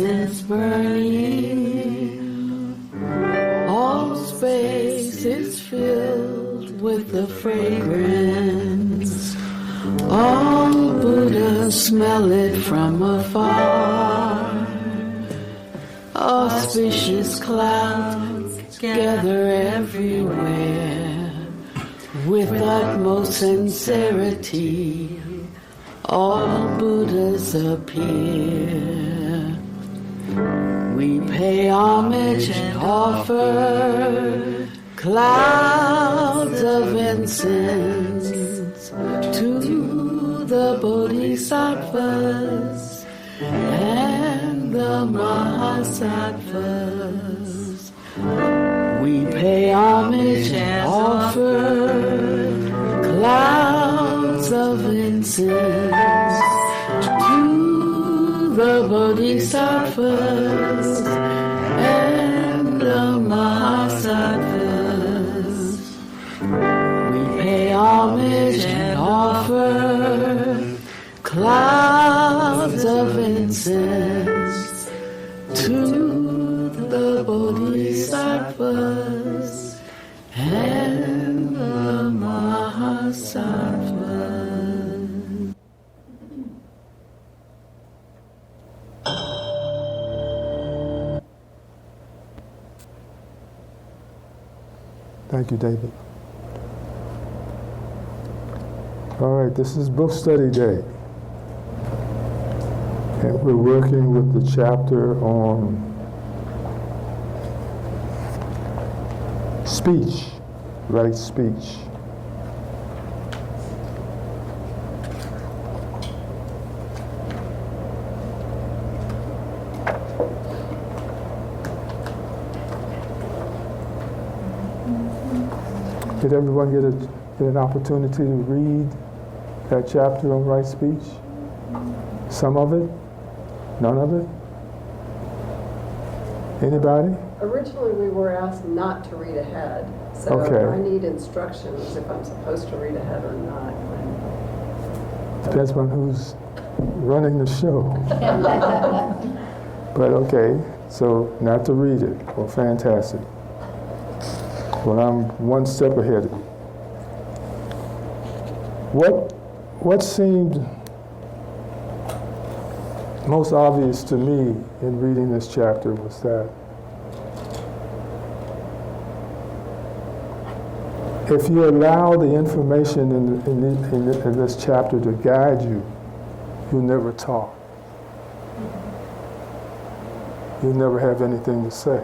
incense burning. All space is filled with the fragrance. All Buddhas smell it from afar. Auspicious clouds gather everywhere. With utmost sincerity, all Buddhas appear. We pay homage and offer clouds of incense to the Bodhisattvas and the Mahasattvas. We pay homage and offer clouds of incense to the Bodhisattvas and the Mahasattvas. We pay homage and offer clouds of incense to the Bodhisattvas and the Mahasattvas. Thank you, David. All right, this is book study day. And we're working with the chapter on speech, right speech. Did everyone get an opportunity to read that chapter on right speech? Some of it? None of it? Anybody? Originally, we were asked not to read ahead, so Okay. I need instructions if I'm supposed to read ahead or not. Depends on who's running the show. But okay, so not to read it. Well, fantastic. Well, I'm one step ahead of you. What seemed most obvious to me in reading this chapter was that if you allow the information in this chapter to guide you, you'll never talk. You'll never have anything to say.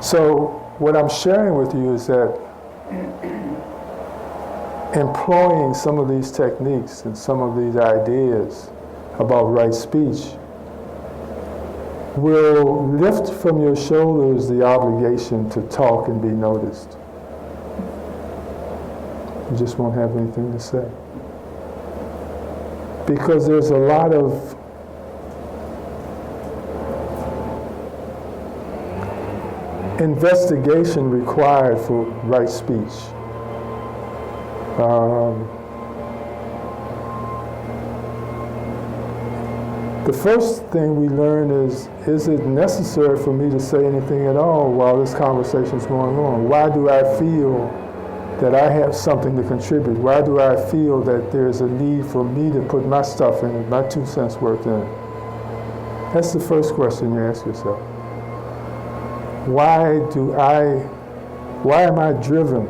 So what I'm sharing with you is that employing some of these techniques and some of these ideas about right speech will lift from your shoulders the obligation to talk and be noticed. You just won't have anything to say. Because there's a lot of investigation required for right speech. The first thing we learn is it necessary for me to say anything at all while this conversation is going on? Why do I feel that I have something to contribute? Why do I feel that there's a need for me to put my stuff in it, my 2 cents worth in it? That's the first question you ask yourself. Why am I driven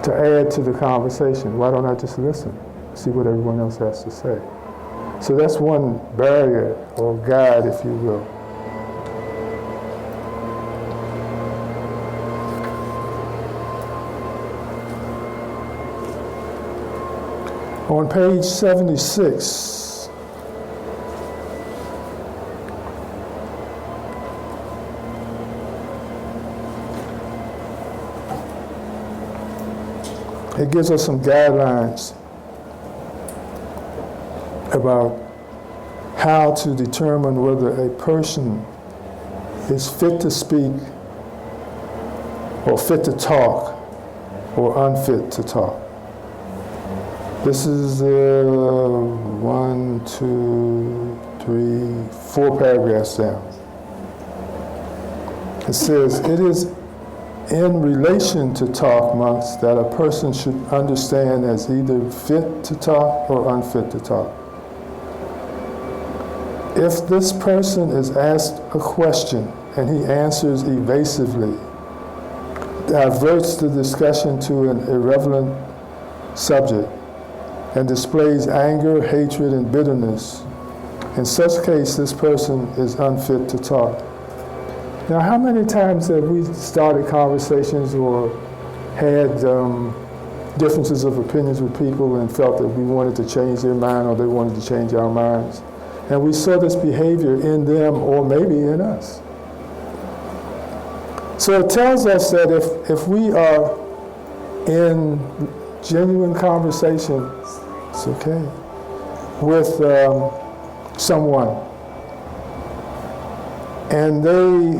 to add to the conversation? Why don't I just listen, see what everyone else has to say? So that's one barrier or guide, if you will. On page 76, it gives us some guidelines about how to determine whether a person is fit to speak or fit to talk or unfit to talk. This is 1, 2, 3, 4 paragraphs down. It says, it is in relation to talk, monks, that a person should understand as either fit to talk or unfit to talk. If this person is asked a question and he answers evasively, diverts the discussion to an irrelevant subject, and displays anger, hatred, and bitterness, in such case, this person is unfit to talk. Now, how many times have we started conversations or had differences of opinions with people and felt that we wanted to change their mind or they wanted to change our minds? And we saw this behavior in them or maybe in us. So it tells us that if we are in genuine conversation, it's okay, with someone, and they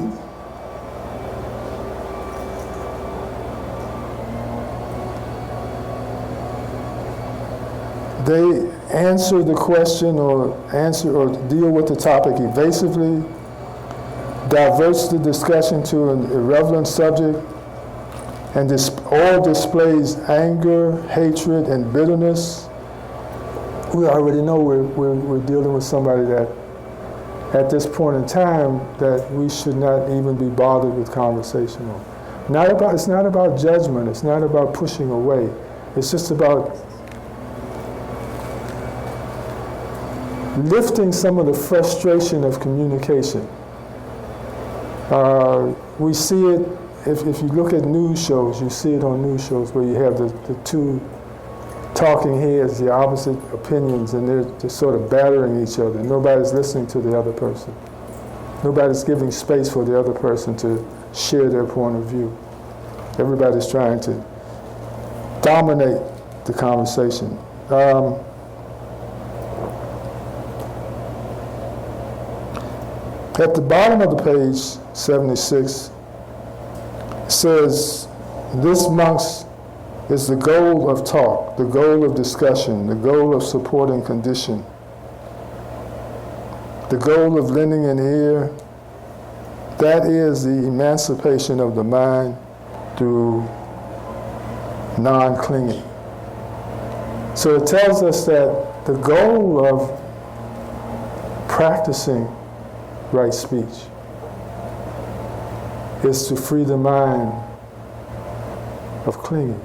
answer the question or deal with the topic evasively, diverts the discussion to an irrelevant subject, and all displays anger, hatred, and bitterness, we already know we're dealing with somebody that, at this point in time, that we should not even be bothered with conversation on. It's not about judgment. It's not about pushing away. It's just about lifting some of the frustration of communication. We see it, if you look at news shows, you see it on news shows where you have the two talking heads, the opposite opinions, and they're just sort of battering each other. Nobody's listening to the other person. Nobody's giving space for the other person to share their point of view. Everybody's trying to dominate the conversation. At the bottom of the page, 76, it says, this, monks, is the goal of talk, the goal of discussion, the goal of supporting condition, the goal of lending an ear. That is the emancipation of the mind through non-clinging. So it tells us that the goal of practicing right speech is to free the mind of clinging.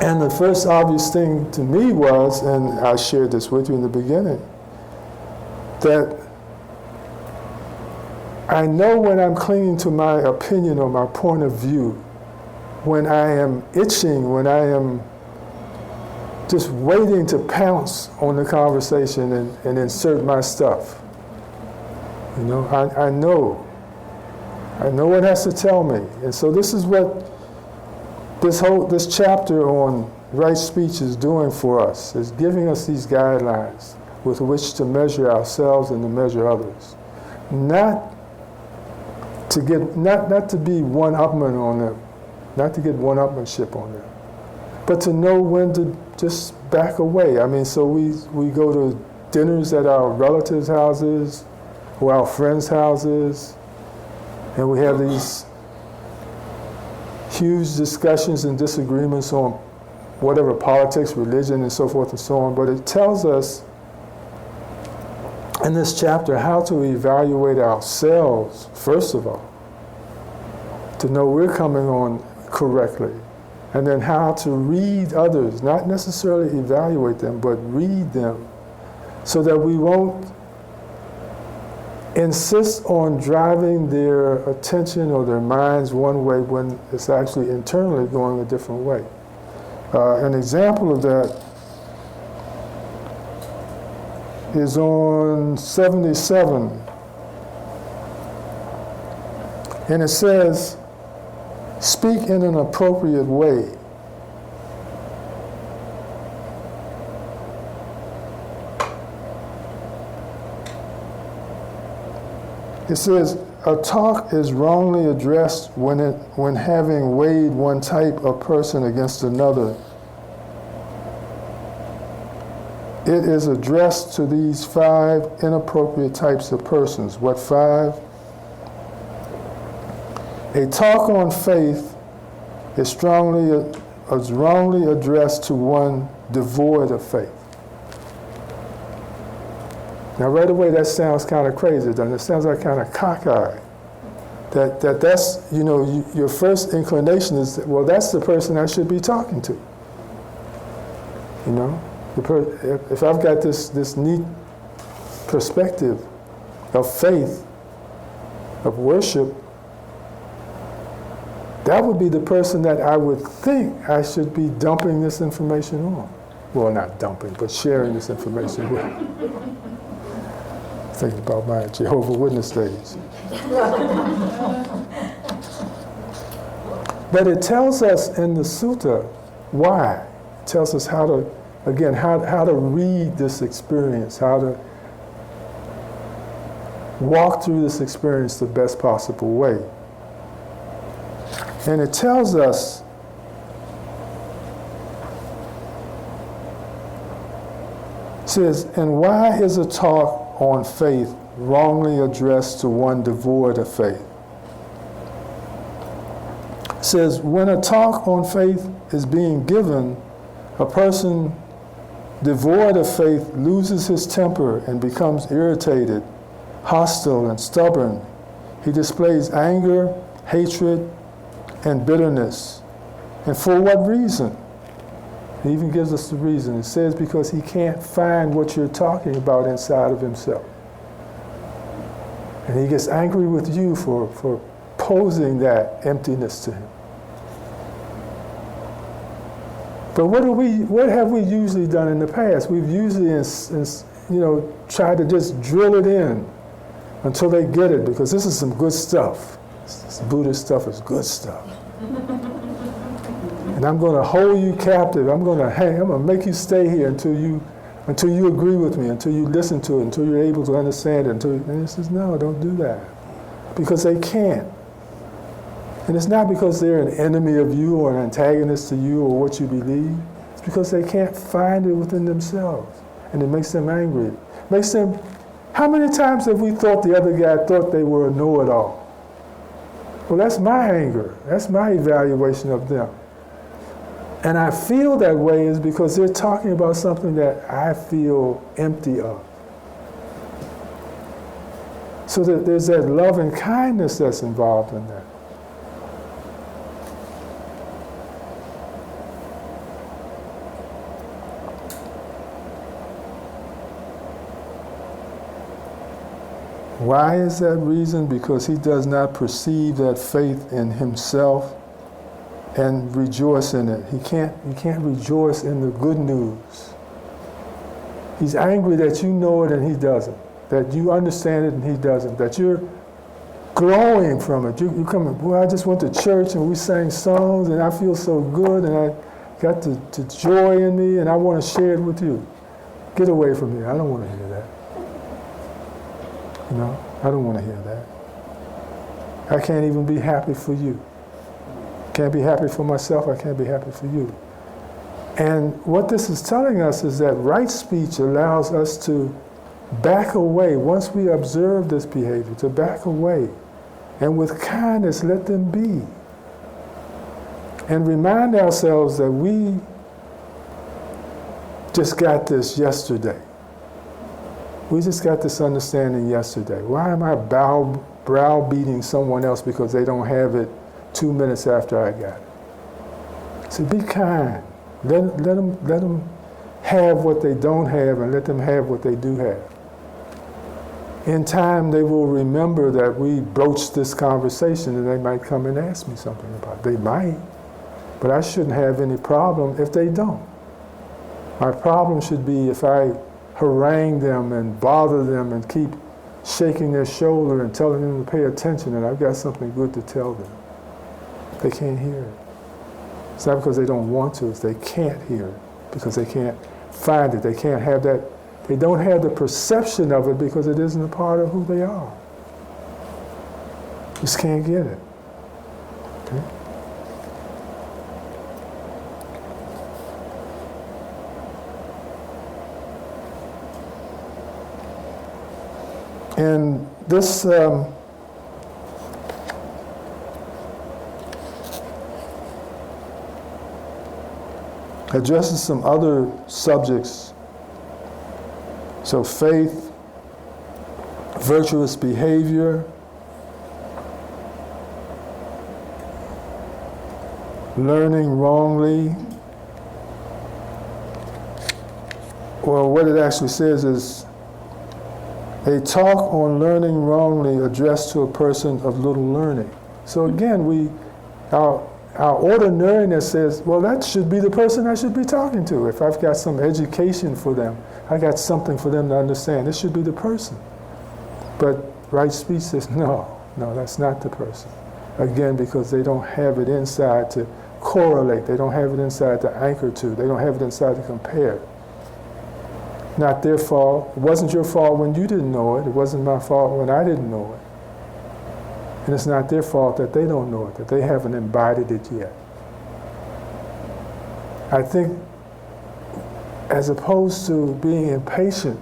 And the first obvious thing to me was, and I shared this with you in the beginning, that I know when I'm clinging to my opinion or my point of view, when I am itching, when I am just waiting to pounce on the conversation and insert my stuff. You know, I know what it has to tell me. And so this is what this chapter on right speech is doing for us, is giving us these guidelines with which to measure ourselves and to measure others. Not to be one-upman on them, not to get one-upmanship on them, but to know when to just back away. I mean, so we go to dinners at our relatives' houses or our friends' houses, and we have these huge discussions and disagreements on whatever, politics, religion, and so forth and so on. But it tells us in this chapter how to evaluate ourselves, first of all, to know we're coming on correctly, and then how to read others, not necessarily evaluate them, but read them, so that we won't insist on driving their attention or their minds one way when it's actually internally going a different way. An example of that is on 77, and it says, speak in an appropriate way. It says, a talk is wrongly addressed when having weighed one type of person against another, it is addressed to these 5 inappropriate types of persons. What 5? A talk on faith is wrongly addressed to one devoid of faith. Now, right away, that sounds kind of crazy, doesn't it? It sounds like kind of cockeyed. That's, your first inclination is, well, that's the person I should be talking to. If I've got this neat perspective of faith, of worship, that would be the person that I would think I should be dumping this information on. Well, not dumping, but sharing this information with. Thinking about my Jehovah's Witness days. But it tells us in the sutta why. It tells us how to read this experience, how to walk through this experience the best possible way. And it tells us says, and why is a talk on faith wrongly addressed to one devoid of faith? It says, when a talk on faith is being given, a person devoid of faith loses his temper and becomes irritated, hostile, and stubborn. He displays anger, hatred, and bitterness. And for what reason? He even gives us the reason. It says because he can't find what you're talking about inside of himself. And he gets angry with you for posing that emptiness to him. But what have we usually done in the past? We've usually, tried to just drill it in until they get it, because this is some good stuff. This Buddhist stuff is good stuff. And I'm going to hold you captive. I'm going to make you stay here until you agree with me, until you listen to it, until you're able to understand it. And he says, no, don't do that. Because they can't. And it's not because they're an enemy of you or an antagonist to you or what you believe. It's because they can't find it within themselves. And it makes them angry. How many times have we thought the other guy thought they were a know-it-all? Well, that's my anger. That's my evaluation of them. And I feel that way is because they're talking about something that I feel empty of. So that there's that love and kindness that's involved in that. Why is that reason? Because he does not perceive that faith in himself and rejoice in it. He can't rejoice in the good news. He's angry that you know it and he doesn't. That you understand it and he doesn't. That you're growing from it. You come, well, I just went to church and we sang songs and I feel so good and I got the joy in me and I want to share it with you. Get away from me. I don't want to hear that. I don't want to hear that. I can't even be happy for you. Can't be happy for myself, I can't be happy for you. And what this is telling us is that right speech allows us to back away, once we observe this behavior, to back away. And with kindness, let them be. And remind ourselves that we just got this yesterday. We just got this understanding yesterday. Why am I browbeating someone else because they don't have it 2 minutes after I got it? So be kind. Let them have what they don't have and let them have what they do have. In time, they will remember that we broached this conversation and they might come and ask me something about it. They might, but I shouldn't have any problem if they don't. My problem should be if I harangue them and bother them and keep shaking their shoulder and telling them to pay attention and I've got something good to tell them. They can't hear it. It's not because they don't want to, it's they can't hear it because they can't find it. They can't have that, they don't have the perception of it because it isn't a part of who they are. Just can't get it. Okay? And this addresses some other subjects. So faith, virtuous behavior, learning wrongly. Well, what it actually says is a talk on learning wrongly addressed to a person of little learning. So again, our ordinariness says, well, that should be the person I should be talking to. If I've got some education for them, I got something for them to understand, this should be the person. But right speech says, no, that's not the person. Again, because they don't have it inside to correlate. They don't have it inside to anchor to. They don't have it inside to compare. Not their fault. It wasn't your fault when you didn't know it. It wasn't my fault when I didn't know it. And it's not their fault that they don't know it, that they haven't embodied it yet. I think as opposed to being impatient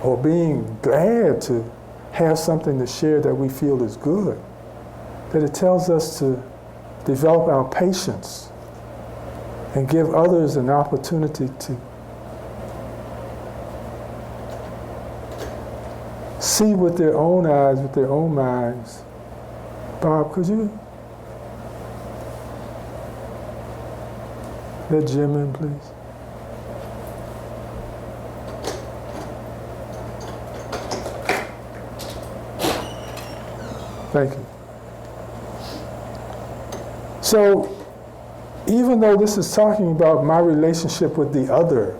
or being glad to have something to share that we feel is good, that it tells us to develop our patience and give others an opportunity to see with their own eyes, with their own minds. Bob, could you let Jim in, please? Thank you. So, even though this is talking about my relationship with the other,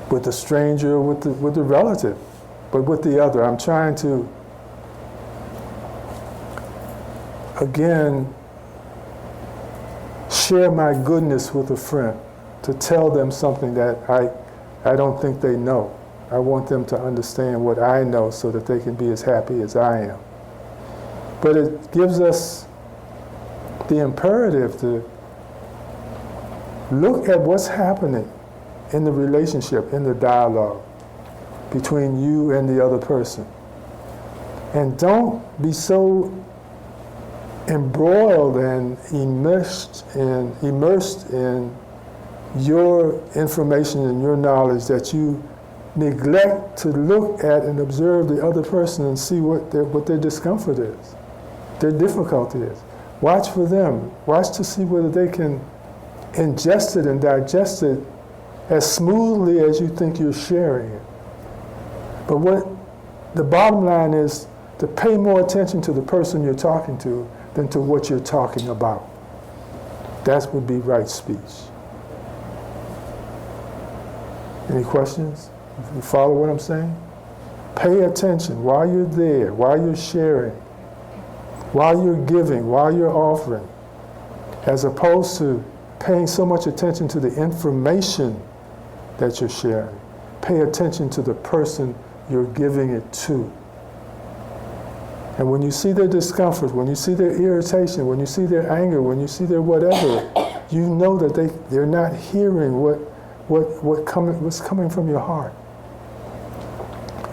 with the stranger, with the relative, but with the other, I'm trying to, again, share my goodness with a friend, to tell them something that I don't think they know. I want them to understand what I know so that they can be as happy as I am. But it gives us the imperative to look at what's happening in the relationship, in the dialogue between you and the other person. And don't be so embroiled and immersed in your information and your knowledge that you neglect to look at and observe the other person and see what their discomfort is, their difficulty is. Watch for them. Watch to see whether they can ingest it and digest it as smoothly as you think you're sharing it. But what the bottom line is to pay more attention to the person you're talking to than to what you're talking about. That would be right speech. Any questions? You follow what I'm saying? Pay attention while you're there, while you're sharing, while you're giving, while you're offering, as opposed to paying so much attention to the information that you're sharing. Pay attention to the person you're giving it to. And when you see their discomfort, when you see their irritation, when you see their anger, when you see their whatever, you know that they're not hearing what's coming from your heart.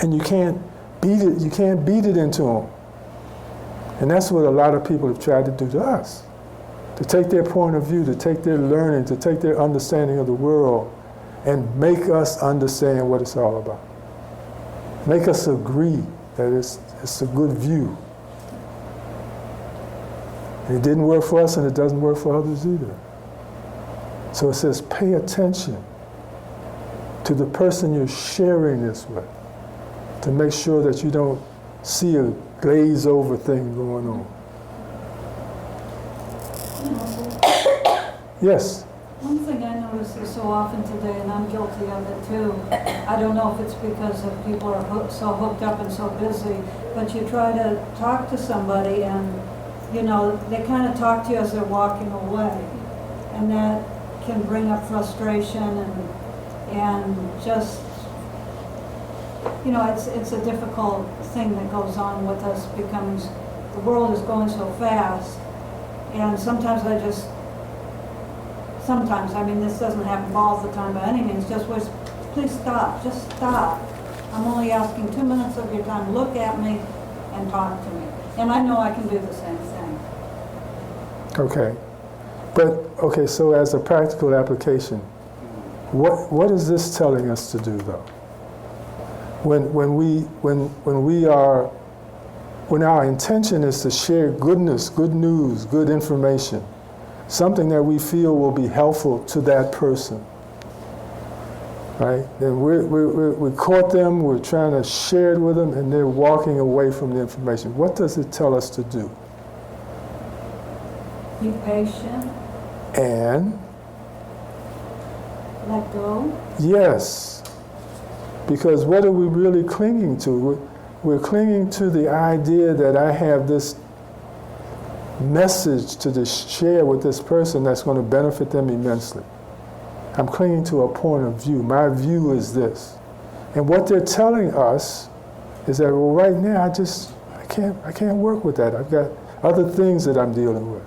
And you can't beat it into them. And that's what a lot of people have tried to do to us. To take their point of view, to take their learning, to take their understanding of the world, and make us understand what it's all about. Make us agree that it's a good view. And it didn't work for us, and it doesn't work for others either. So it says, pay attention to the person you're sharing this with, to make sure that you don't see a glaze over thing going on. Yes? One thing I notice is so often today, and I'm guilty of it too, I don't know if it's because of people are so hooked up and so busy, but you try to talk to somebody and, they kind of talk to you as they're walking away. And that can bring up frustration and just, it's a difficult thing that goes on with us because the world is going so fast. And sometimes this doesn't happen all the time by any means, just please stop, just stop. I'm only asking 2 minutes of your time. Look at me and talk to me. And I know I can do the same thing. Okay. But, okay, so as a practical application, what is this telling us to do, though? When our intention is to share goodness, good news, good information, something that we feel will be helpful to that person, right? Then we caught them, we're trying to share it with them, and they're walking away from the information. What does it tell us to do? Be patient. And? Let go. Yes. Because what are we really clinging to? We're clinging to the idea that I have this message to share with this person that's going to benefit them immensely. I'm clinging to a point of view. My view is this. And what they're telling us is that, well, right now I can't work with that. I've got other things that I'm dealing with.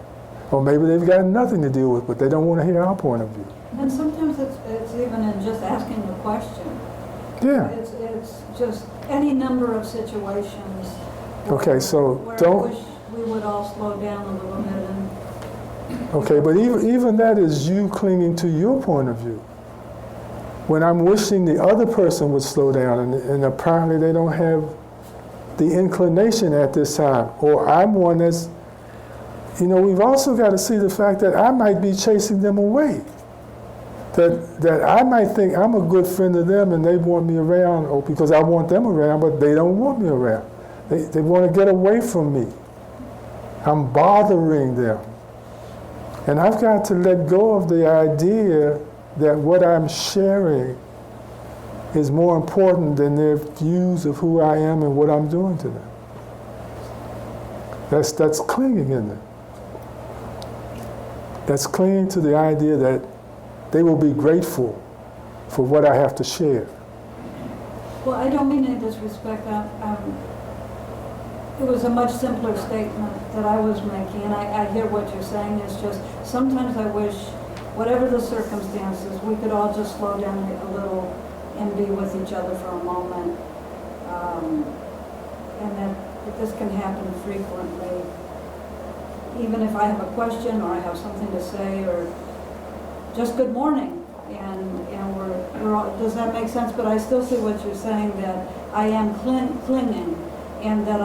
Or maybe they've got nothing to deal with, but they don't want to hear our point of view. And sometimes it's even in just asking the question. Yeah. It's just any number of situations. Okay, so where don't. I wish we would all slow down a little bit and. Okay, but even that is you clinging to your point of view. When I'm wishing the other person would slow down, and apparently they don't have the inclination at this time, or I'm one that's, we've also got to see the fact that I might be chasing them away. That I might think I'm a good friend to them and they want me around, or because I want them around, but they don't want me around. They want to get away from me. I'm bothering them. And I've got to let go of the idea that what I'm sharing is more important than their views of who I am and what I'm doing to them. That's clinging, isn't it? That's clinging to the idea that they will be grateful for what I have to share. Well, I don't mean any disrespect. It was a much simpler statement that I was making, and I hear what you're saying. It's just sometimes I wish, whatever the circumstances, we could all just slow down a little and be with each other for a moment. And that this can happen frequently. Even if I have a question or I have something to say, or just good morning, and we're all, does that make sense? But I still see what you're saying, that I am clinging, and that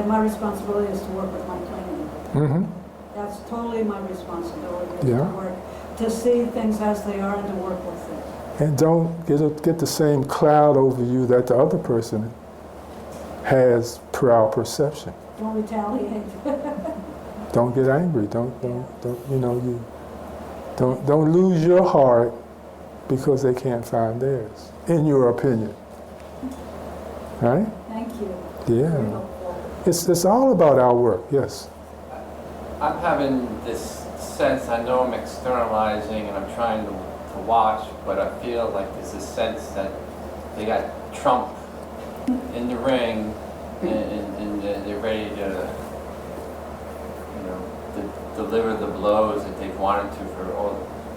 my responsibility is to work with my clinging. Mm-hmm. That's totally my responsibility, Yeah. to work, to see things as they are and to work with it. And don't get the same cloud over you that the other person has per our perception. Don't retaliate. Don't get angry. Don't lose your heart because they can't find theirs, in your opinion. Right? Thank you. Yeah. Very helpful. It's all about our work, yes. I'm having this sense, I know I'm externalizing and I'm trying to watch, but I feel like there's this sense that they got Trump in the ring and they're ready to, deliver the blows that they've wanted to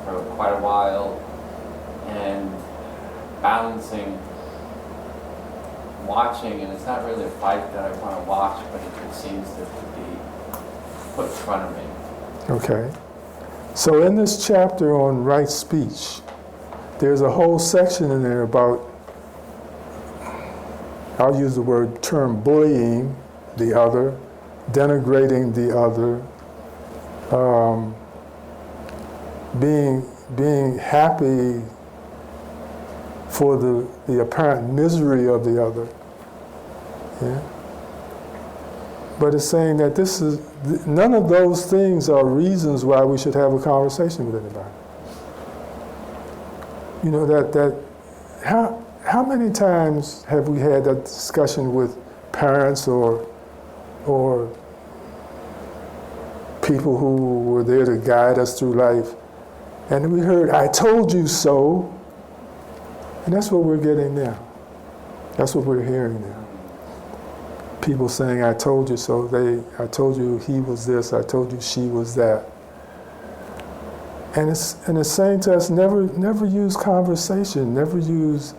for quite a while, and balancing, watching, and it's not really a fight that I want to watch, but it seems to be put in front of me. Okay. So in this chapter on right speech, there's a whole section in there about, I'll use the term bullying the other, denigrating the other, being happy for the apparent misery of the other. Yeah? But it's saying that none of those things are reasons why we should have a conversation with anybody. How many times have we had that discussion with parents or people who were there to guide us through life, and we heard, "I told you so," and that's what we're getting now. That's what we're hearing now. People saying, "I told you so." I told you he was this. I told you she was that. And it's saying to us, never use conversation. Never use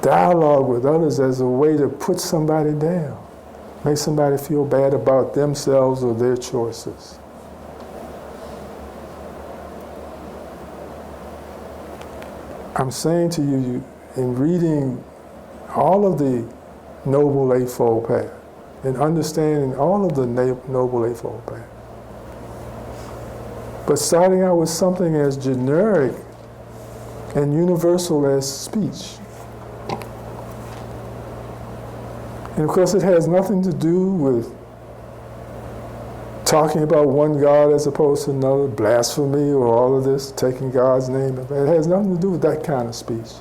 dialogue with others as a way to put somebody down, make somebody feel bad about themselves or their choices. I'm saying to you, in reading all of the Noble Eightfold Path, and understanding all of the Noble Eightfold Path, but starting out with something as generic and universal as speech. And of course, it has nothing to do with talking about one God as opposed to another, blasphemy or all of this, taking God's name. It has nothing to do with that kind of speech.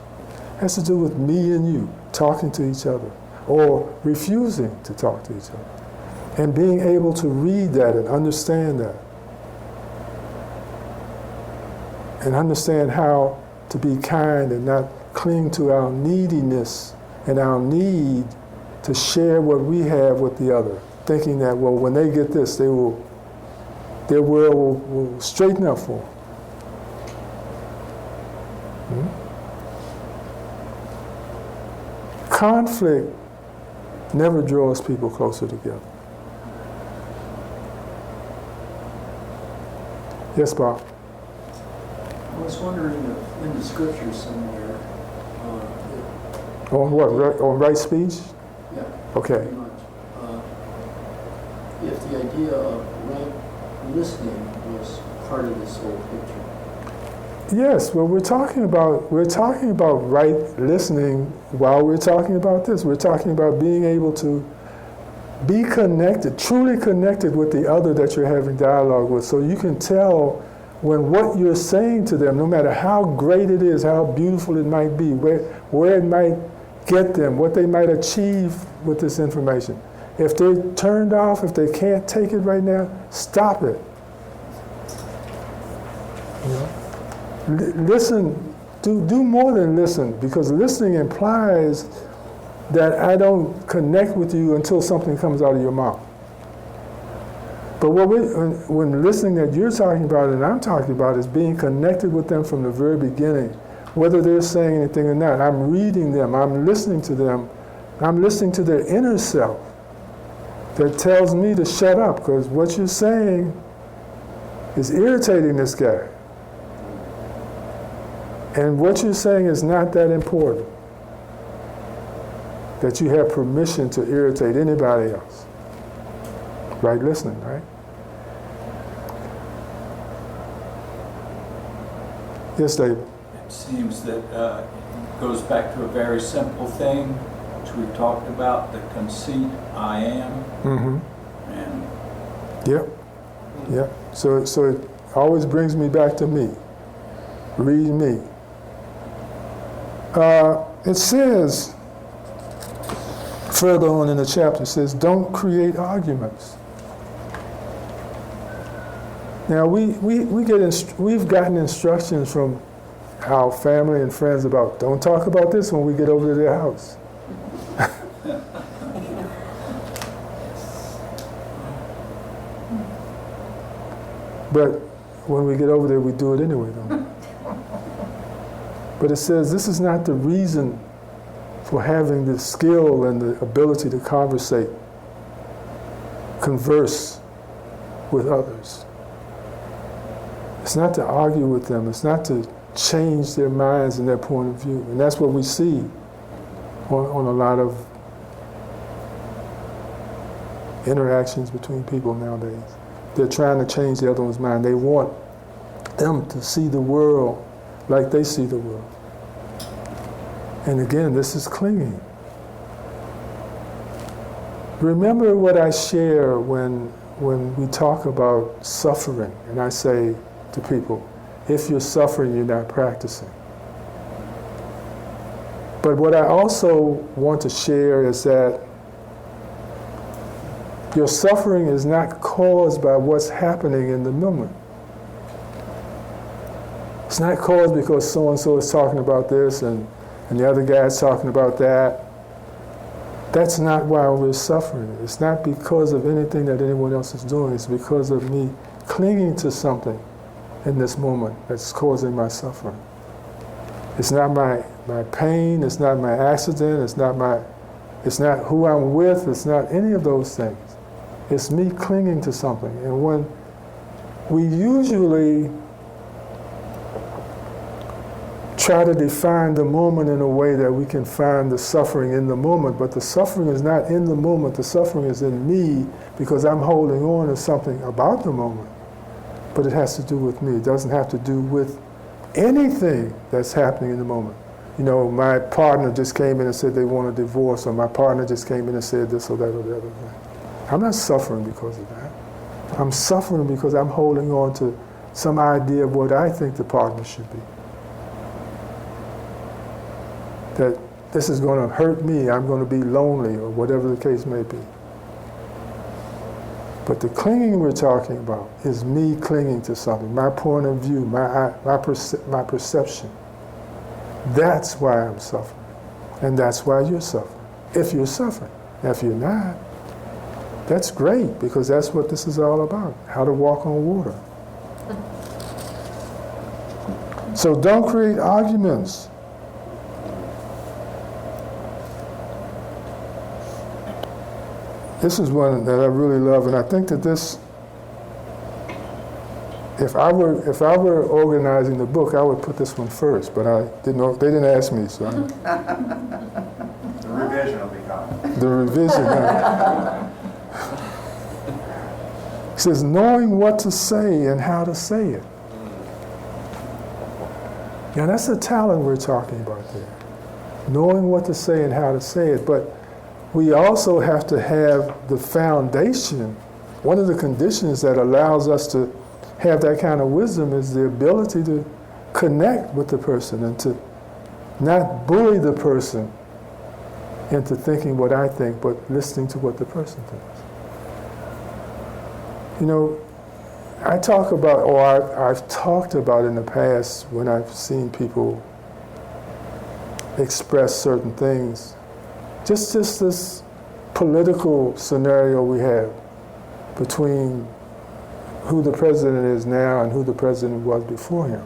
It has to do with me and you talking to each other or refusing to talk to each other. And being able to read that and understand that. And understand how to be kind and not cling to our neediness and our need to share what we have with the other, thinking that, well, when they get this, their world will straighten up for them. Conflict never draws people closer together. Yes, Bob? I was wondering if in the scriptures somewhere, On what? On right speech? yeah, Okay. pretty much, if the idea of right listening was part of this whole picture. Yes, well, we're talking about right listening while we're talking about this. We're talking about being able to be connected, truly connected with the other that you're having dialogue with, so you can tell when what you're saying to them, no matter how great it is, how beautiful it might be, where it might get them, what they might achieve with this information. If they're turned off, if they can't take it right now, stop it. You know? Listen, do more than listen, because listening implies that I don't connect with you until something comes out of your mouth. But when listening that you're talking about and I'm talking about is being connected with them from the very beginning, whether they're saying anything or not. I'm reading them, I'm listening to them, I'm listening to their inner self that tells me to shut up, because what you're saying is irritating this guy. And what you're saying is not that important, that you have permission to irritate anybody else. Right listening, right? Yes, David. It seems that it goes back to a very simple thing, which we talked about, the conceit, I am. Mm-hmm. And Yep. So it always brings me back to me. Read me. It says, further on in the chapter, it says, don't create arguments. Now, we've gotten instructions from our family and friends about don't talk about this when we get over to their house. But when we get over there, we do it anyway, don't we? But it says this is not the reason for having the skill and the ability to converse with others. It's not to argue with them. It's not to change their minds and their point of view. And that's what we see on a lot of interactions between people nowadays. They're trying to change the other one's mind. They want them to see the world like they see the world. And again, this is clinging. Remember what I share when we talk about suffering, and I say to people, if you're suffering, you're not practicing. But what I also want to share is that your suffering is not caused by what's happening in the moment. It's not caused because so-and-so is talking about this and the other guy's talking about that. That's not why we're suffering. It's not because of anything that anyone else is doing. It's because of me clinging to something in this moment that's causing my suffering. It's not my pain, it's not my accident, it's not who I'm with, it's not any of those things. It's me clinging to something. And when we usually try to define the moment in a way that we can find the suffering in the moment, but the suffering is not in the moment, the suffering is in me because I'm holding on to something about the moment. But it has to do with me. It doesn't have to do with anything that's happening in the moment. You know, my partner just came in and said they want a divorce, or my partner just came in and said this or that or the other thing. I'm not suffering because of that. I'm suffering because I'm holding on to some idea of what I think the partner should be. That this is going to hurt me, I'm going to be lonely, or whatever the case may be. But the clinging we're talking about is me clinging to something, my point of view, my perception. That's why I'm suffering. And that's why you're suffering, if you're suffering. Now, if you're not, that's great, because that's what this is all about, how to walk on water. So don't create arguments. This is one that I really love, and I think that this, if I were organizing the book, I would put this one first, but I didn't know, they didn't ask me, so. The revision will be coming. The revision. It says, knowing what to say and how to say it. Now that's the talent we're talking about there. Knowing what to say and how to say it, but we also have to have the foundation. One of the conditions that allows us to have that kind of wisdom is the ability to connect with the person and to not bully the person into thinking what I think, but listening to what the person thinks. You know, I talk about, or I've talked about in the past when I've seen people express certain things, just this political scenario we have between who the president is now and who the president was before him.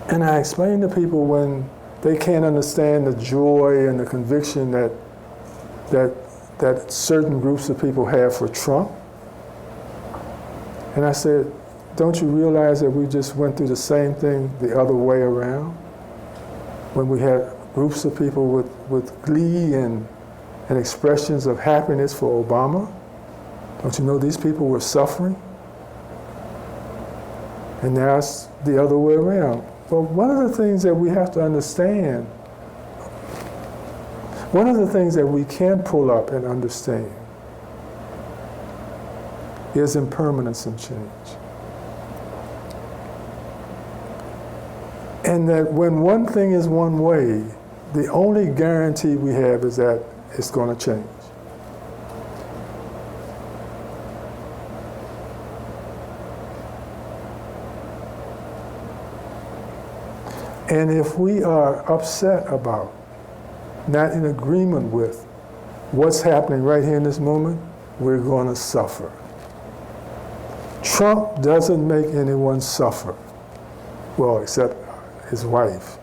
And I explain to people when they can't understand the joy and the conviction that certain groups of people have for Trump. And I said, don't you realize that we just went through the same thing the other way around? When we had groups of people with glee and expressions of happiness for Obama. Don't you know these people were suffering? And now it's the other way around. Well, one of the things that we have to understand, one of the things that we can pull up and understand is impermanence and change. And that when one thing is one way, the only guarantee we have is that it's going to change. And if we are upset about, not in agreement with what's happening right here in this moment, we're going to suffer. Trump doesn't make anyone suffer. Well, except his wife.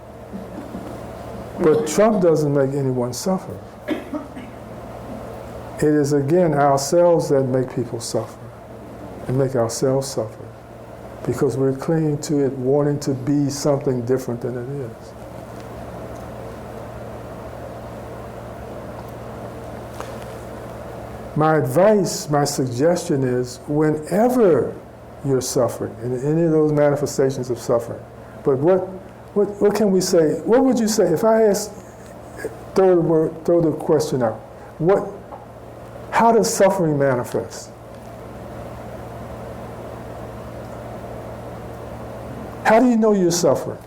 But Trump doesn't make anyone suffer. It is, again, ourselves that make people suffer and make ourselves suffer because we're clinging to it, wanting to be something different than it is. My advice, my suggestion is whenever you're suffering, in any of those manifestations of suffering, but what can we say? What would you say if I ask, throw the question out? How does suffering manifest? How do you know you're suffering?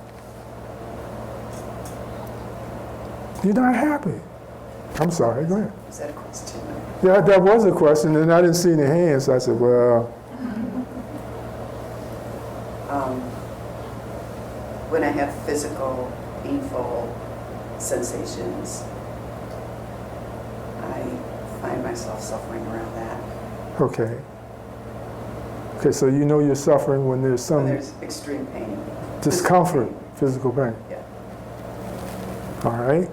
You're not happy. I'm sorry, go ahead. Is that a question? Yeah, that was a question, and I didn't see any hands, so I said, well. When I have physical, painful sensations, I find myself suffering around that. Okay. Okay, so you know you're suffering when there's When some there's extreme pain. discomfort, physical pain. Yeah. All right?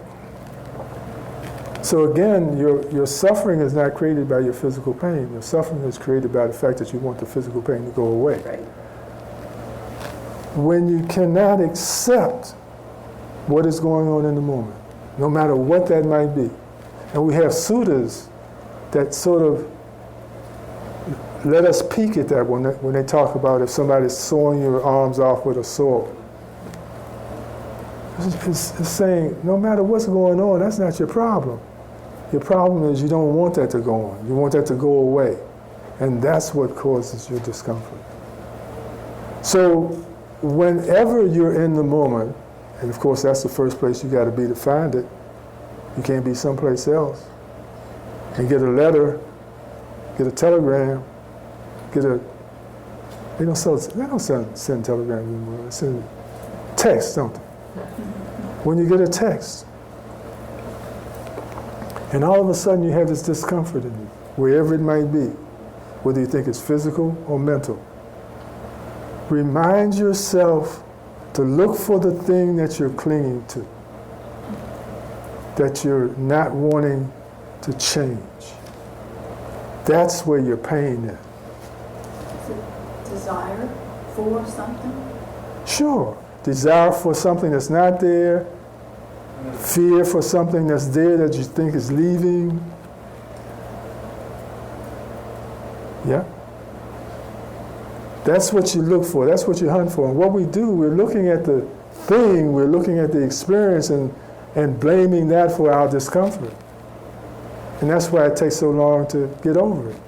So again, your suffering is not created by your physical pain. Your suffering is created by the fact that you want the physical pain to go away. Right. When you cannot accept what is going on in the moment, no matter what that might be. And we have suttas that sort of let us peek at that when they talk about if somebody's sawing your arms off with a sword. It's saying, no matter what's going on, that's not your problem. Your problem is you don't want that to go on. You want that to go away. And that's what causes your discomfort. So whenever you're in the moment, and of course that's the first place you got to be to find it. You can't be someplace else. And get a letter, get a telegram, they don't send telegrams anymore. They send text, don't they? When you get a text, and all of a sudden you have this discomfort in you, wherever it might be, whether you think it's physical or mental, remind yourself to look for the thing that you're clinging to, that you're not wanting to change. That's where your pain is. Is it desire for something? Sure. Desire for something that's not there, fear for something that's there that you think is leaving. Yeah? That's what you look for. That's what you hunt for. And what we do, we're looking at the thing, we're looking at the experience and blaming that for our discomfort. And that's why it takes so long to get over it.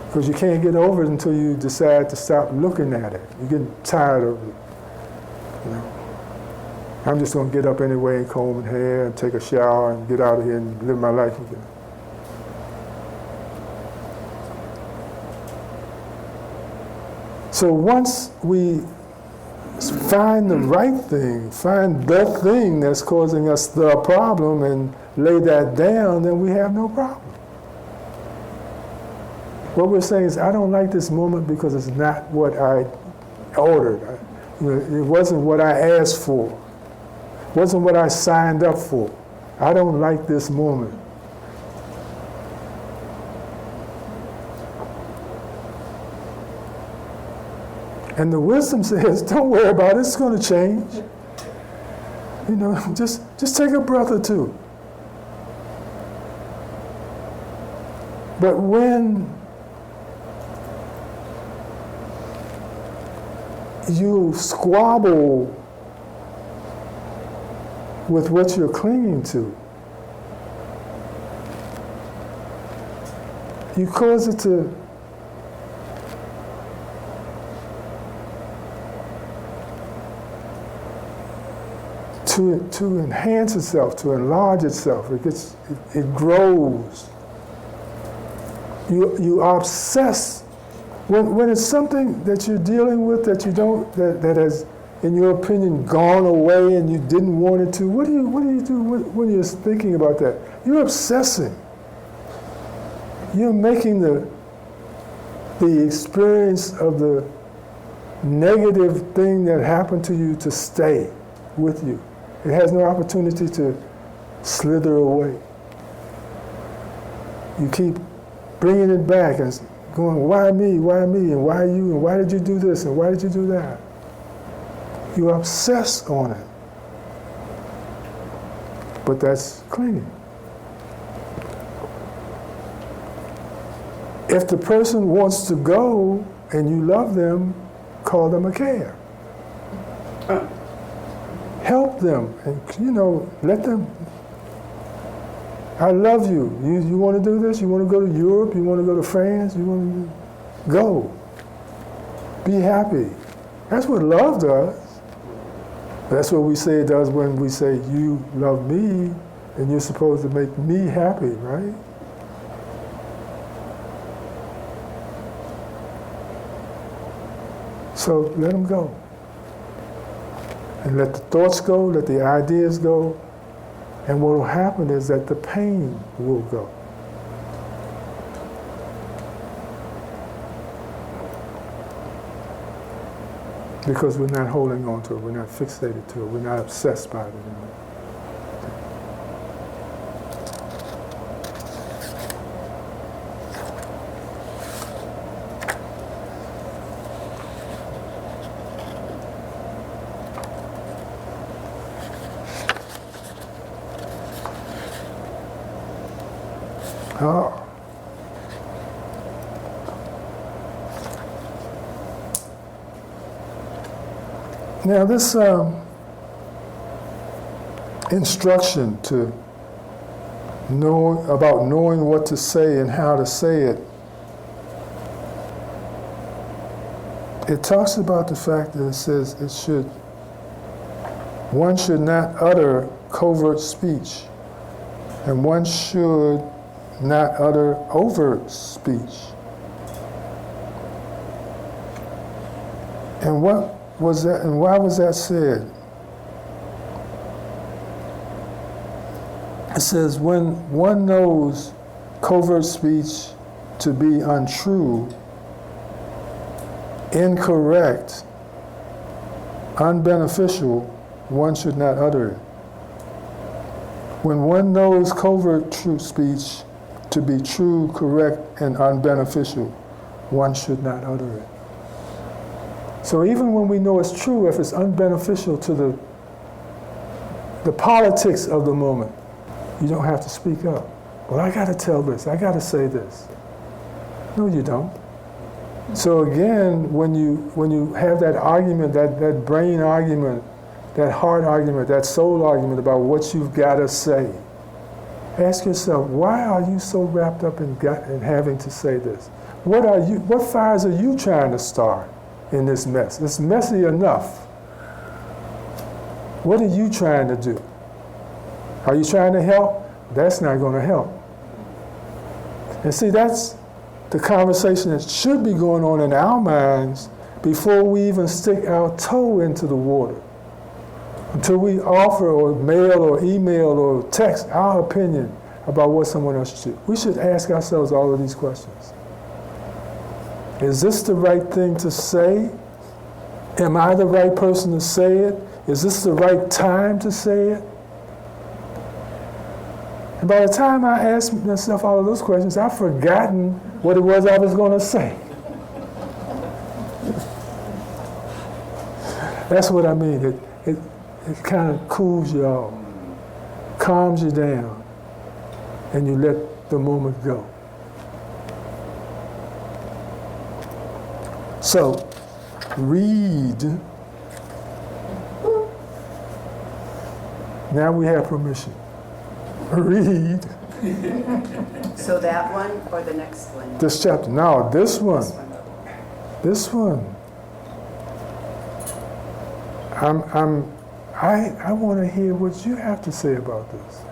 Because you can't get over it until you decide to stop looking at it. You get tired of it. You know, I'm just going to get up anyway and comb my hair and take a shower and get out of here and live my life again. So once we find the right thing, find the thing that's causing us the problem and lay that down, then we have no problem. What we're saying is, I don't like this moment because it's not what I ordered. It wasn't what I asked for. It wasn't what I signed up for. I don't like this moment. And the wisdom says, don't worry about it, it's going to change. You know, just take a breath or two. But when you squabble with what you're clinging to, you cause it to enhance itself, to enlarge itself. It grows. You are obsessed. When it's something that you're dealing with that you don't, that has, in your opinion, gone away and you didn't want it to, what do you do when you're thinking about that? You're obsessing. You're making the experience of the negative thing that happened to you to stay with you. It has no opportunity to slither away. You keep bringing it back and going, why me, and why you, and why did you do this, and why did you do that? You obsess on it. But that's clinging. If the person wants to go and you love them, call them a care. Help them, and let them. I love you. You want to do this? You want to go to Europe? You want to go to France? You want to go. Be happy. That's what love does. That's what we say it does when we say, you love me, and you're supposed to make me happy, right? So let them go. And let the thoughts go, let the ideas go, and what will happen is that the pain will go. Because we're not holding on to it, we're not fixated to it, we're not obsessed by it anymore. Oh. Now this instruction to know about knowing what to say and how to say it, it talks about the fact that it says one should not utter covert speech, and one should not utter overt speech. And what was that, and why was that said? It says when one knows covert speech to be untrue, incorrect, unbeneficial, one should not utter it. When one knows covert true speech to be true, correct, and unbeneficial, one should not utter it. So even when we know it's true, if it's unbeneficial to the politics of the moment, you don't have to speak up. Well, I got to tell this, I got to say this. No, you don't. So again, when you have that argument, that brain argument, that heart argument, that soul argument about what you've got to say, ask yourself, why are you so wrapped up in having to say this? What fires are you trying to start in this mess? It's messy enough. What are you trying to do? Are you trying to help? That's not going to help. And see, that's the conversation that should be going on in our minds before we even stick our toe into the water. Until we offer or mail or email or text our opinion about what someone else should do. We should ask ourselves all of these questions. Is this the right thing to say? Am I the right person to say it? Is this the right time to say it? And by the time I ask myself all of those questions, I've forgotten what it was I was going to say. That's what I mean. It kind of cools you off, calms you down, and you let the moment go. So, read. Now we have permission. Read. So that one or the next one? This chapter. No, this one. This one. I want to hear what you have to say about this.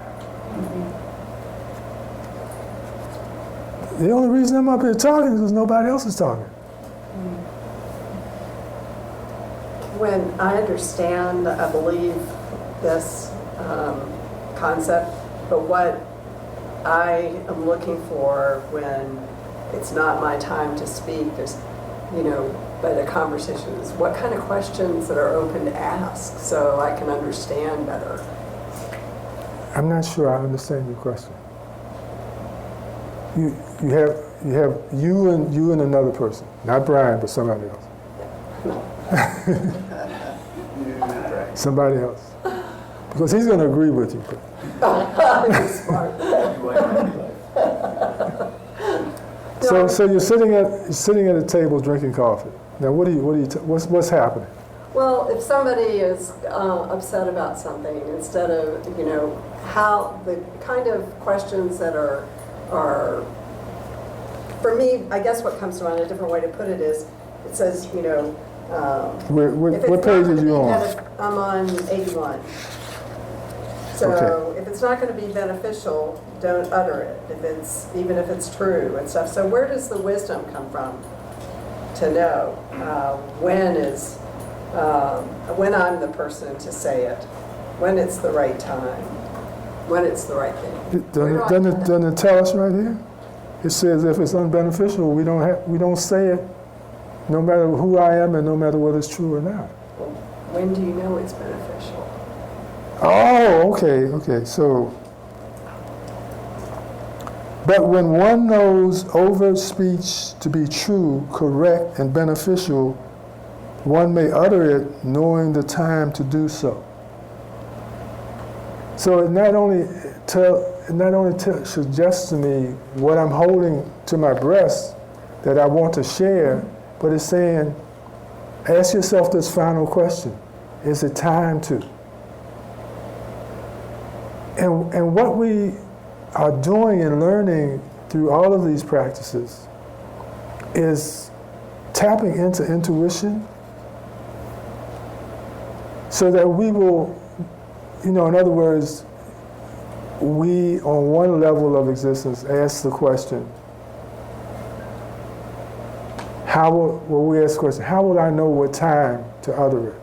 The only reason I'm up here talking is because nobody else is talking. When I understand, I believe this concept, but what I am looking for when it's not my time to speak is, but a conversation is what kind of questions that are open to ask so I can understand better. I'm not sure I understand your question. You have you and another person, not Brian, but somebody else. Somebody else, because he's going to agree with you. He's smart. So you're sitting at a table drinking coffee. Now, what's happening? Well, if somebody is upset about something, instead of, how the kind of questions that are, for me, I guess what comes to mind, a different way to put it is, it says, what page are you on? I'm on 81. So Okay. If it's not going to be beneficial, don't utter it, even if it's true and stuff. So where does the wisdom come from to know when I'm the person to say it, when it's the right time, when it's the right thing? Doesn't it tell us right here? It says if it's unbeneficial, we don't say it no matter who I am and no matter whether it's true or not. When do you know it's beneficial? Oh, okay, so, but when one knows overt speech to be true, correct, and beneficial, one may utter it knowing the time to do so. So it not only suggests to me what I'm holding to my breast that I want to share, but it's saying, ask yourself this final question. Is it time to? And what we are doing and learning through all of these practices is tapping into intuition so that we will, in other words, we on one level of existence ask the question, we ask the question, how will I know what time to utter it?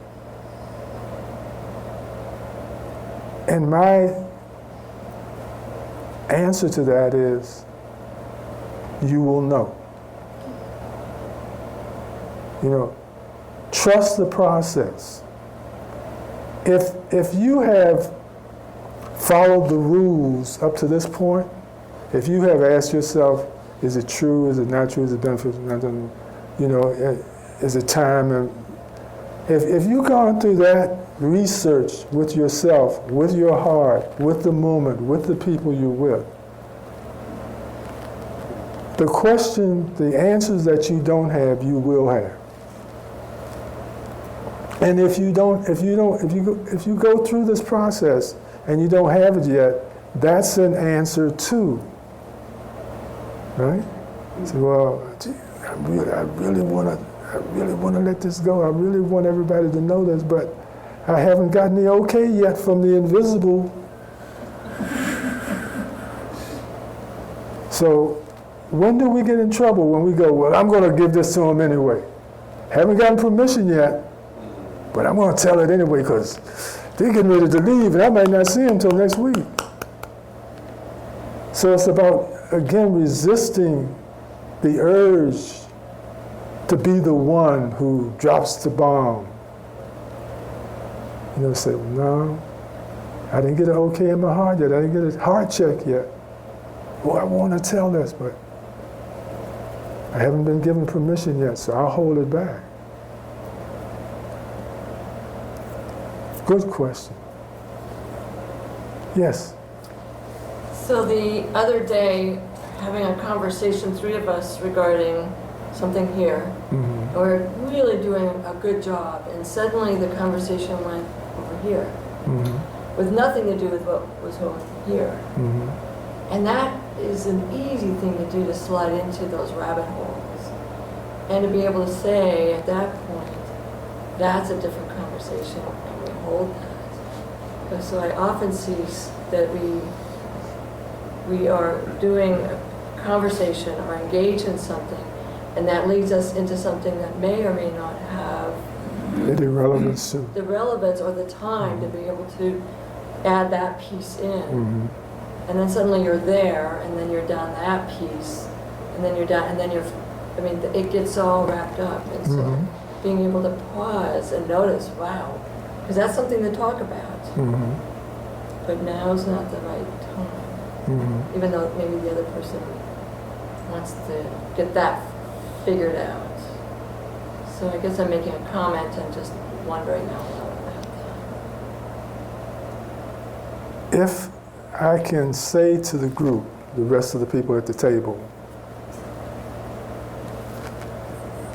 And my answer to that is, you will know. Trust the process. If you have followed the rules up to this point, if you have asked yourself, is it true, is it not true, is it beneficial, is it time? And if you've gone through that research with yourself, with your heart, with the moment, with the people you're with, the answers that you don't have, you will have. And if you go through this process and you don't have it yet, that's an answer too, right? So, well, gee, I really want to let this go. I really want everybody to know this, but I haven't gotten the okay yet from the invisible. So when do we get in trouble? When we go, well, I'm going to give this to them anyway. Haven't gotten permission yet, but I'm going to tell it anyway because they're getting ready to leave and I might not see them until next week. So it's about, again, resisting the urge to be the one who drops the bomb. Say, no, I didn't get an okay in my heart yet. I didn't get a heart check yet. Well, I want to tell this, but I haven't been given permission yet, so I'll hold it back. Good question. Yes? So the other day, having a conversation, three of us, regarding something here, Mm-hmm. we're really doing a good job, and suddenly the conversation went over here, Mm-hmm. with nothing to do with what was over here. Mm-hmm. And that is an easy thing to do, to slide into those rabbit holes. And to be able to say at that point, that's a different conversation, and we hold that. And so I often see that we are doing a conversation or engage in something, and that leads us into something that may or may not have The relevance. the relevance or the time to be able to add that piece in. Mm-hmm. And then suddenly you're there, and then you're down that piece, and then you're down, and then it gets all wrapped up. And so Mm-hmm. being able to pause and notice, wow, because that's something to talk about. Mm-hmm. But now's not the right time. Mm-hmm. Even though maybe the other person wants to get that figured out. So I guess I'm making a comment and just wondering out loud about that. If I can say to the group, the rest of the people at the table,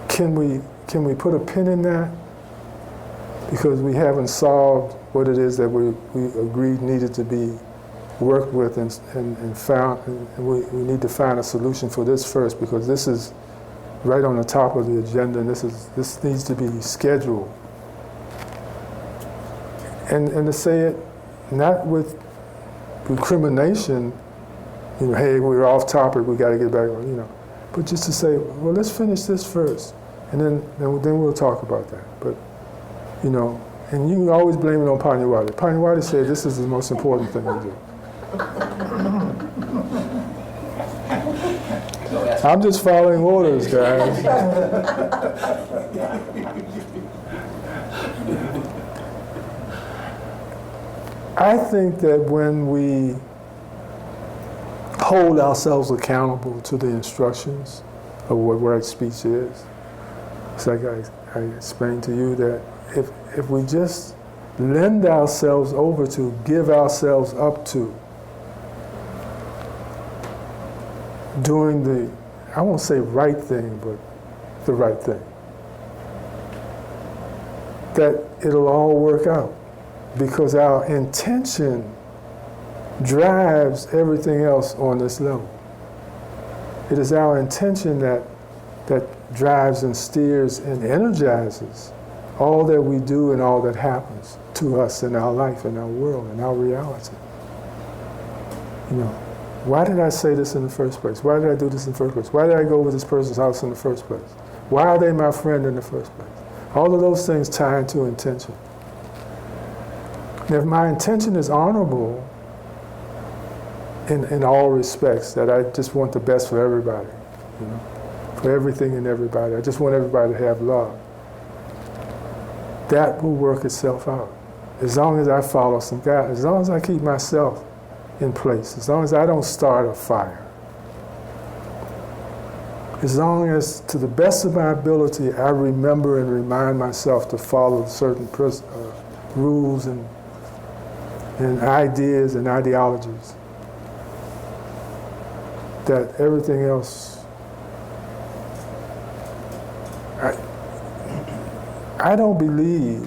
can we put a pin in that? Because we haven't solved what it is that we agreed needed to be worked with and found, and we need to find a solution for this first, because this is right on the top of the agenda, and this needs to be scheduled. And to say it not with recrimination, hey, we're off topic, we got to get back, but just to say, well, let's finish this first, and then we'll talk about that. But and you can always blame it on Pannadipa. Pannadipa said this is the most important thing to do. I'm just following orders, guys. I think that when we hold ourselves accountable to the instructions of what right speech is, it's like I explained to you that if we just lend ourselves over to, give ourselves up to, doing the, I won't say right thing, but the right thing, that it'll all work out. Because our intention drives everything else on this level. It is our intention that drives and steers and energizes all that we do and all that happens to us in our life, in our world, in our reality. You know, why did I say this in the first place? Why did I do this in the first place? Why did I go over this person's house in the first place? Why are they my friend in the first place? All of those things tie into intention. And if my intention is honorable in all respects, that I just want the best for everybody, you know, for everything and everybody, I just want everybody to have love, that will work itself out. As long as I follow some guidance, as long as I keep myself in place, as long as I don't start a fire, as long as, to the best of my ability, I remember and remind myself to follow certain rules and ideas and ideologies, that everything else, I don't believe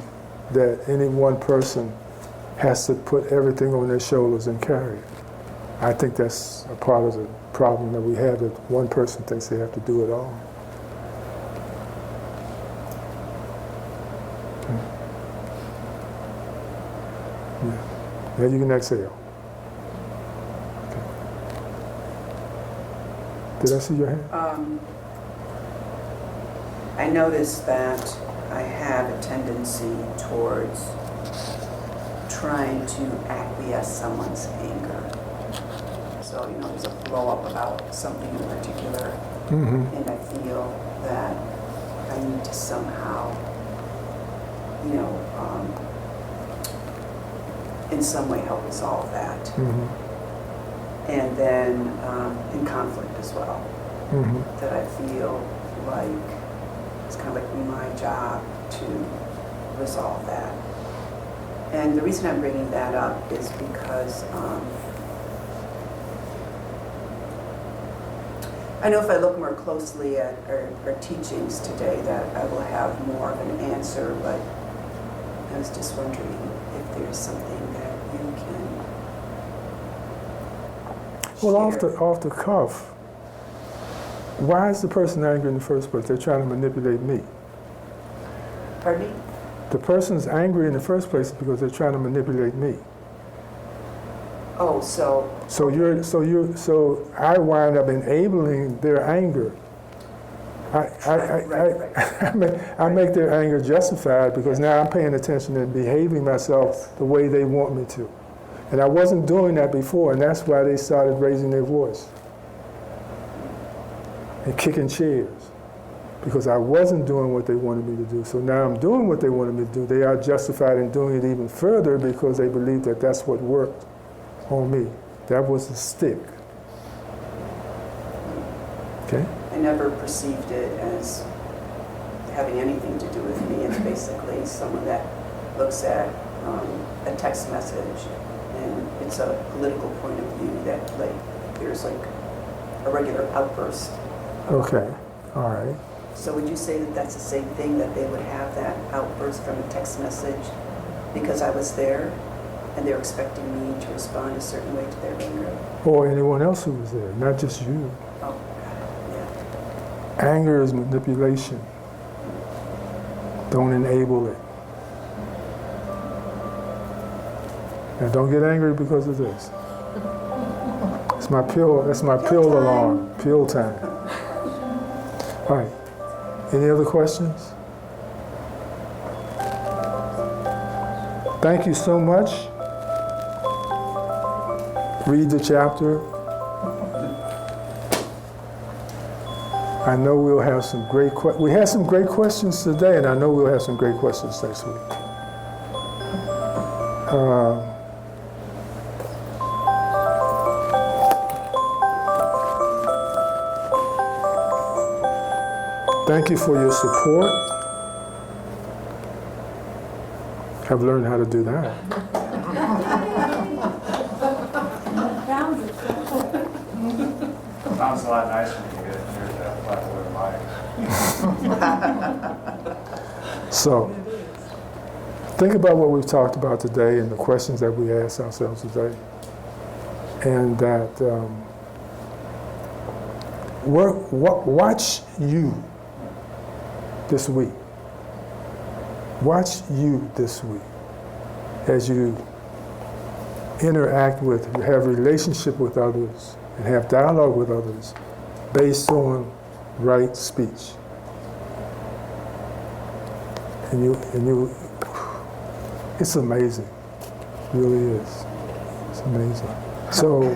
that any one person has to put everything on their shoulders and carry it. I think that's a part of the problem that we have, that one person thinks they have to do it all. Yeah. Now you can exhale. Okay. Did I see your hand? I noticed that I have a tendency towards trying to acquiesce someone's anger. So, you know, there's a blow up about something in particular, and I feel that I need to somehow, you know, in some way help resolve that. And then in conflict as well, that I feel like it's kind of like my job to resolve that. And the reason I'm bringing that up is because I know if I look more closely at our teachings today that I will have more of an answer, but I was just wondering if there's something that you can Well, share. off the cuff, why is the person angry in the first place? They're trying to manipulate me. Pardon me? The person's angry in the first place because they're trying to manipulate me. Oh, so So I wind up enabling their anger. I make their anger justified because now I'm paying attention and behaving myself the way they want me to. And I wasn't doing that before, and that's why they started raising their voice and kicking chairs, because I wasn't doing what they wanted me to do. So now I'm doing what they wanted me to do. They are justified in doing it even further because they believe that that's what worked on me. That was the stick. Okay? I never perceived it as having anything to do with me. It's basically someone that looks at a text message and it's a political point of view that like there's like a regular outburst. Okay. All right. So would you say that that's the same thing, that they would have that outburst from a text message because I was there and they're expecting me to respond a certain way to their anger? Or anyone else who was there, not just you. Oh, yeah. Anger is manipulation. Don't enable it. Now don't get angry because of this. It's my pill, that's my pill alarm. Pill time. All right. Any other questions? Thank you so much. Read the chapter. I know we'll have some great we had some great questions today, and I know we'll have some great questions next week. Thank you for your support. Have learned how to do that. Sounds a lot nicer when you get near that flat wood mic. So, think about what we've talked about today and the questions that we asked ourselves today. And that watch you this week. Watch you this week as you interact with, have relationship with others, and have dialogue with others based on right speech. And you, it's amazing. It really is. It's amazing. So,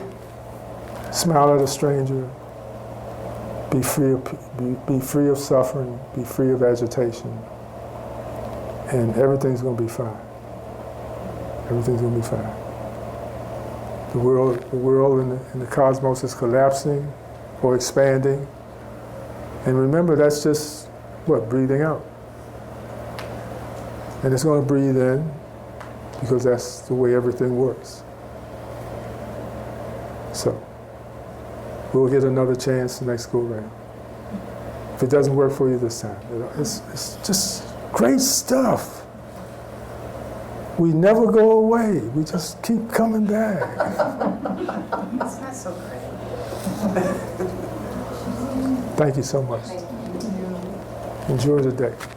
smile at a stranger. Be free of suffering. Be free of agitation. And everything's going to be fine. Everything's going to be fine. The world and the cosmos is collapsing or expanding. And remember, that's just, breathing out. And it's going to breathe in because that's the way everything works. So, we'll get another chance the next go round. If it doesn't work for you this time, it's just great stuff. We never go away. We just keep coming back. It's not so great. Thank you so much. Enjoy the day.